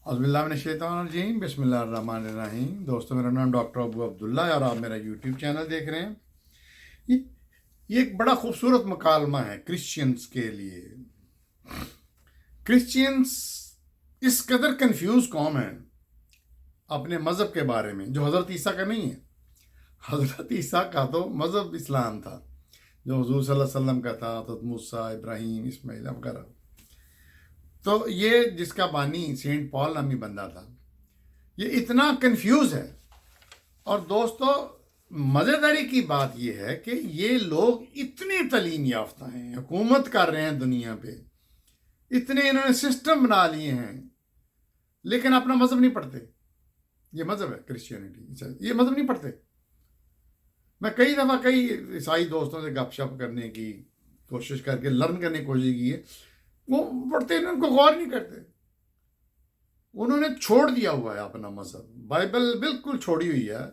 औज़ुबिल्लाहिमिनश्शैतानिर्रजीम बिस्मिल्लाहिर्रहमानिर्रहीम। दोस्तों, मेरा नाम डॉक्टर अबू अब्दुल्ला है और आप मेरा यूट्यूब चैनल देख रहे हैं। ये ये एक बड़ा खूबसूरत मुकालमा है क्रिश्चियंस के लिए। क्रिश्चियंस इस कदर कंफ्यूज कौम है अपने मज़हब के बारे में, जो हज़रत ईसा का नहीं है। हज़रत ईसा का तो मज़हब इस्लाम था, जो हुज़ूर सल्लल्लाहु अलैहि वसल्लम का था, हज़रत मूसा, इब्राहीम, इस्माइल वगैरह। तो ये जिसका बानी सेंट पॉल नामी बंदा था, ये इतना कंफ्यूज है। और दोस्तों, मज़ेदारी की बात यह है कि ये लोग इतने तलीम याफ्ता हैं, हुकूमत कर रहे हैं दुनिया पे, इतने इन्होंने सिस्टम बना लिए हैं, लेकिन अपना मज़हब नहीं पढ़ते। ये मज़हब है क्रिश्चियनिटी, ये मज़हब नहीं पढ़ते। मैं कई दफ़ा कई ईसाई दोस्तों से गपशप करने की कोशिश करके लर्न करने की कोशिश की है, वो पढ़ते हैं, उनको गौर नहीं करते। उन्होंने छोड़ दिया हुआ है अपना मज़हब, बाइबल बिल्कुल छोड़ी हुई है,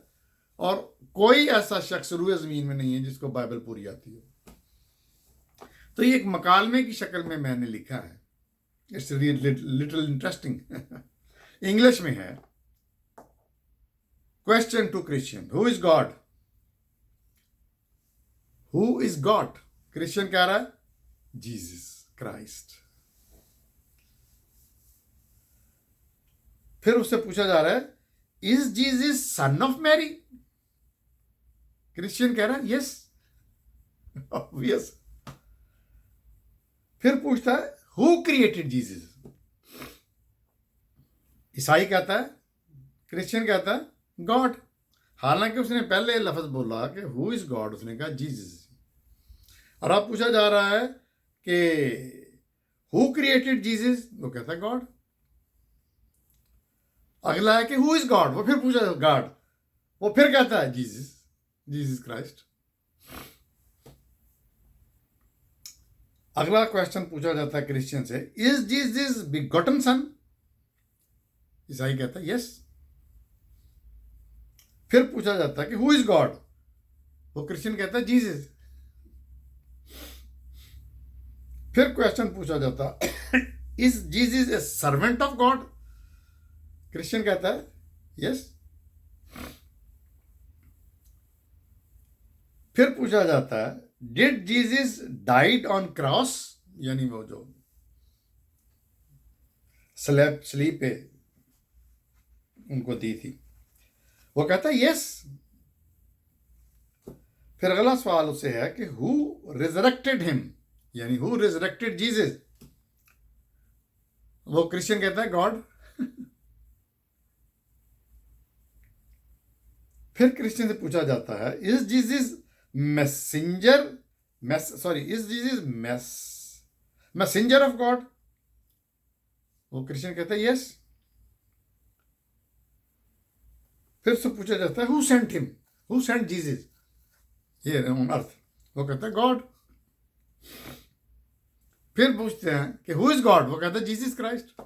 और कोई ऐसा शख्स रूए ज़मीन में नहीं है जिसको बाइबल पूरी आती हो। तो ये एक मकालमे की शक्ल में मैंने लिखा है। It's little interesting. इंग्लिश में है। Question to Christian, who is God? Who is God? Christian कह रहा है जीसस क्राइस्ट। फिर उससे पूछा जा रहा है, is Jesus son of Mary? Christian कह रहा है यस, ऑब्वियस। फिर पूछता है, हु क्रिएटेड जीसस? ईसाई कहता है, क्रिश्चियन कहता है गॉड। हालांकि उसने पहले लफ्ज बोला कि हु इज गॉड, उसने कहा जीसस। और अब पूछा जा रहा है कि हु क्रिएटेड जीसस, वो कहता है गॉड। अगला है कि हु इज गॉड, वो फिर पूछा गॉड, वो फिर कहता है जीसस, जीसस क्राइस्ट। अगला क्वेश्चन पूछा जाता है क्रिश्चियन से, इज जीसस बिगॉटन सन? ईसाई कहता है यस। फिर पूछा जाता है कि हु इज गॉड, वो क्रिश्चियन कहता है जीसस। फिर क्वेश्चन पूछा जाता है, is Jesus A servant of God? Christian कहता है यस। फिर पूछा जाता है, did Jesus died on cross? यानी वो जो स्लीप पे उनको दी थी, वो कहता है यस। फिर अगला सवाल उससे है कि हु रिजरेक्टेड हिम, यानी हु रिजरेक्टेड जीसस? वो क्रिश्चियन कहता है गॉड। फिर क्रिश्चियन से पूछा जाता है, is Jesus messenger, is Jesus messenger of God? वो क्रिश्चियन कहता है यस। फिर से पूछा जाता है, who sent him, who sent Jesus here on earth? वो कहता है गॉड। फिर पूछते हैं कि हु इज गॉड? वो कहता है जीसस क्राइस्ट।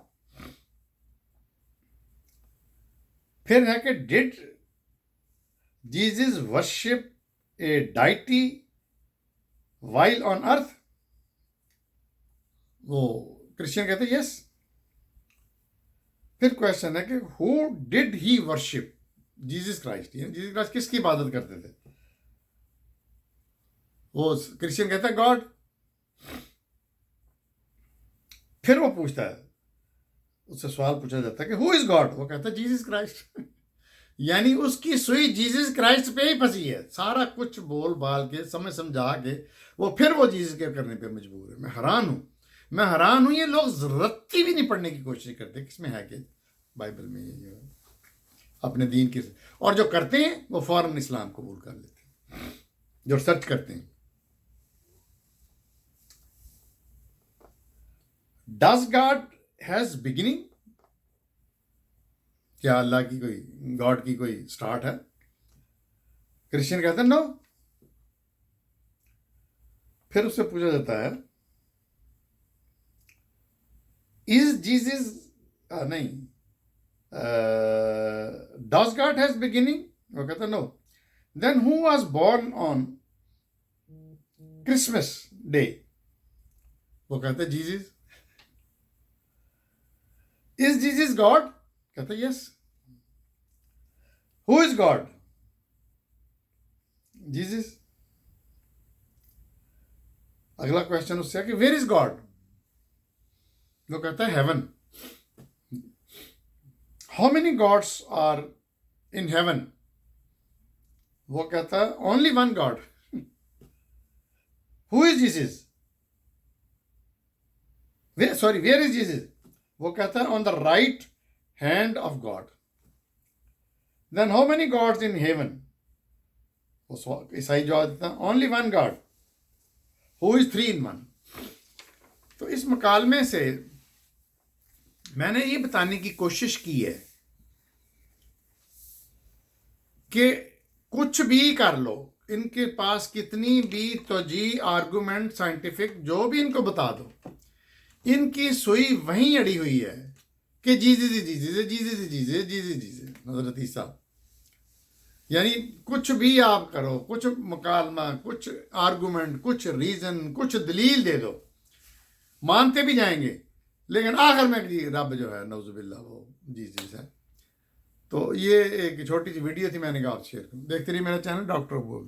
फिर है कि did Jesus worship a deity while on earth? वो क्रिश्चियन कहते हैं यस। फिर क्वेश्चन है कि who did he worship? Jesus Christ. Jesus Christ किसकी इबादत करते थे? वो क्रिश्चियन कहता है गॉड। फिर वो पूछता है, उससे सवाल पूछा जाता है कि हु इज गॉड? वो कहता है जीसस क्राइस्ट। यानी उसकी सुई जीसस क्राइस्ट पे ही फंसी है। सारा कुछ बोल बाल के समझा के वो फिर वो जीसस के करने पे मजबूर है। मैं हैरान हूं। ये लोग रत्ती भी नहीं पढ़ने की कोशिश करते किसमें है कि बाइबल में ये अपने दीन के, और जो करते हैं वो फौरन इस्लाम कबूल कर लेते हैं, जो सर्च करते हैं। Does God has beginning? क्या अल्लाह की कोई, गॉड की कोई स्टार्ट है? क्रिश्चियन कहते हैं नो। फिर उससे पूछा जाता है, इज जीसस, नहीं, डज गॉड हैज बिगिनिंग? वो कहता है no. Then who was born on Christmas day? वो कहता है जीसस। Is Jesus God? कहते yes. Who is God? Jesus. अगला क्वेश्चन उससे है कि वेयर इज गॉड? वो कहता है heaven. How many gods are in heaven? वो कहता है only one God. Who is Jesus? Where is Jesus? वो कहता है on the right hand of God. Then how many gods in heaven? ईसाई जवाब देता है only one God who is 3 in 1। तो इस मकालमे से मैंने ये बताने की कोशिश की है कि कुछ भी कर लो, इनके पास कितनी भी तोजी आर्गूमेंट साइंटिफिक जो भी इनको बता दो, इनकी सुई वहीं अड़ी हुई है कि जीजे हज़रत ईसा। यानी कुछ भी आप करो, कुछ मुकालमा, कुछ आर्गूमेंट, कुछ रीजन, कुछ दलील दे दो, मानते भी जाएंगे, लेकिन आखिर में रब जो है नौजुबिल्ला वो जीसस है। तो ये एक छोटी सी वीडियो थी, मैंने कहा आप शेयर करूं। देखते रहिए मेरा चैनल डॉक्टर अबू।